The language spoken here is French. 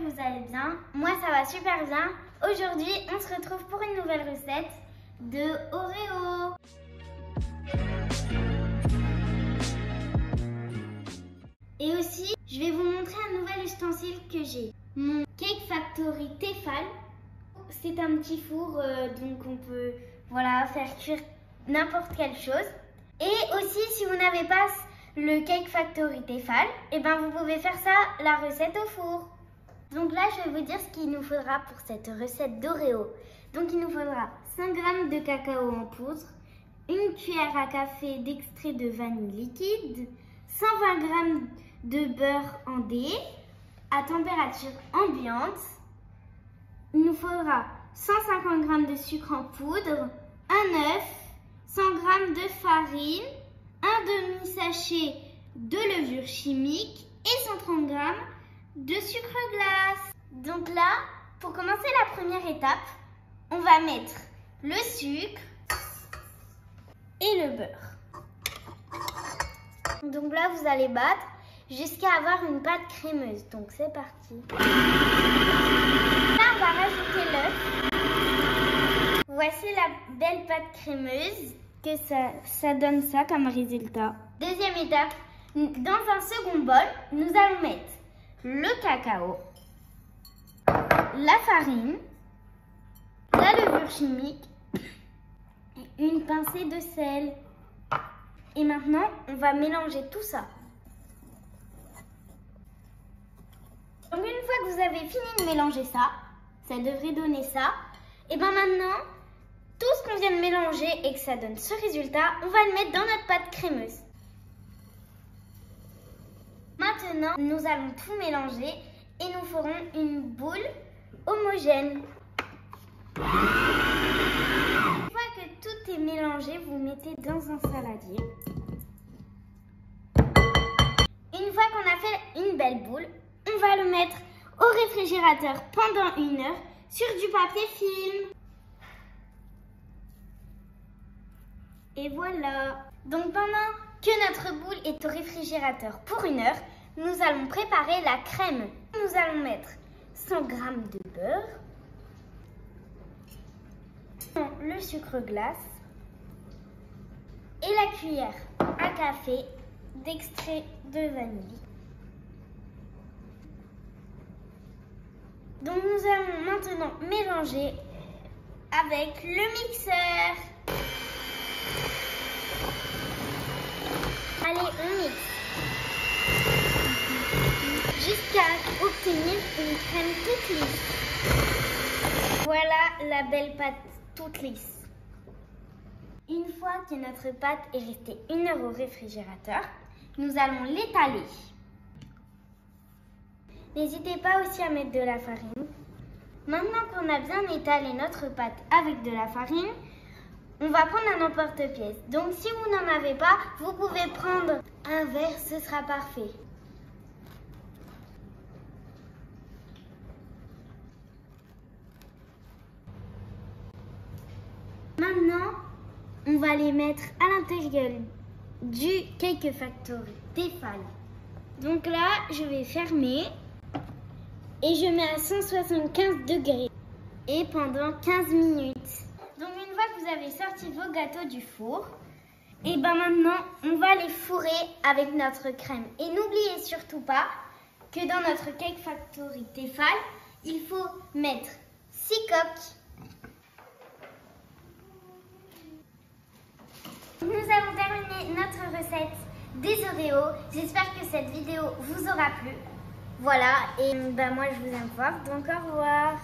que vous allez bien. Moi, ça va super bien. Aujourd'hui, on se retrouve pour une nouvelle recette de Oreo. Et aussi, je vais vous montrer un nouvel ustensile que j'ai. Mon Cake Factory Tefal. C'est un petit four, donc on peut faire cuire n'importe quelle chose. Et aussi, si vous n'avez pas le Cake Factory Tefal, vous pouvez faire ça, la recette au four. Donc là, je vais vous dire ce qu'il nous faudra pour cette recette d'Oreo. Donc il nous faudra 5 g de cacao en poudre, une cuillère à café d'extrait de vanille liquide, 120 g de beurre en dés à température ambiante. Il nous faudra 150 g de sucre en poudre, un œuf, 100 g de farine, un demi-sachet de levure chimique et 130 g de sucre glace. Donc là, pour commencer la première étape, on va mettre le sucre et le beurre. Donc là, vous allez battre jusqu'à avoir une pâte crémeuse. Donc c'est parti. Là, on va rajouter l'œuf. Voici la belle pâte crémeuse que ça donne ça comme résultat. Deuxième étape, dans un second bol, nous allons mettre le cacao, la farine, la levure chimique et une pincée de sel. Et maintenant, on va mélanger tout ça. Donc une fois que vous avez fini de mélanger ça, ça devrait donner ça. Et maintenant, tout ce qu'on vient de mélanger et que ça donne ce résultat, on va le mettre dans notre pâte crémeuse. Maintenant, nous allons tout mélanger et nous ferons une boule homogène. Une fois que tout est mélangé, vous mettez dans un saladier. Une fois qu'on a fait une belle boule, on va le mettre au réfrigérateur pendant 1 heure sur du papier film. Et voilà. Donc pendant que notre boule est au réfrigérateur pour 1 heure, nous allons préparer la crème. Nous allons mettre 100 g de beurre, le sucre glace et la cuillère à café d'extrait de vanille. Donc nous allons maintenant mélanger avec le mixeur. Allez, on mixe jusqu'à obtenir une crème toute lisse. Voilà la belle pâte toute lisse. Une fois que notre pâte est restée 1 heure au réfrigérateur, nous allons l'étaler. N'hésitez pas aussi à mettre de la farine. Maintenant qu'on a bien étalé notre pâte avec de la farine, on va prendre un emporte-pièce. Donc si vous n'en avez pas, vous pouvez prendre un verre, ce sera parfait. Maintenant, on va les mettre à l'intérieur du Cake Factory Tefal. Donc là, je vais fermer et je mets à 175 degrés et pendant 15 minutes. Donc une fois que vous avez sorti vos gâteaux du four, et maintenant on va les fourrer avec notre crème. Et n'oubliez surtout pas que dans notre Cake Factory Tefal, il faut mettre 6 coques. Nous avons terminé notre recette des Oreos. J'espère que cette vidéo vous aura plu. Voilà, et moi je vous aime fort, donc au revoir.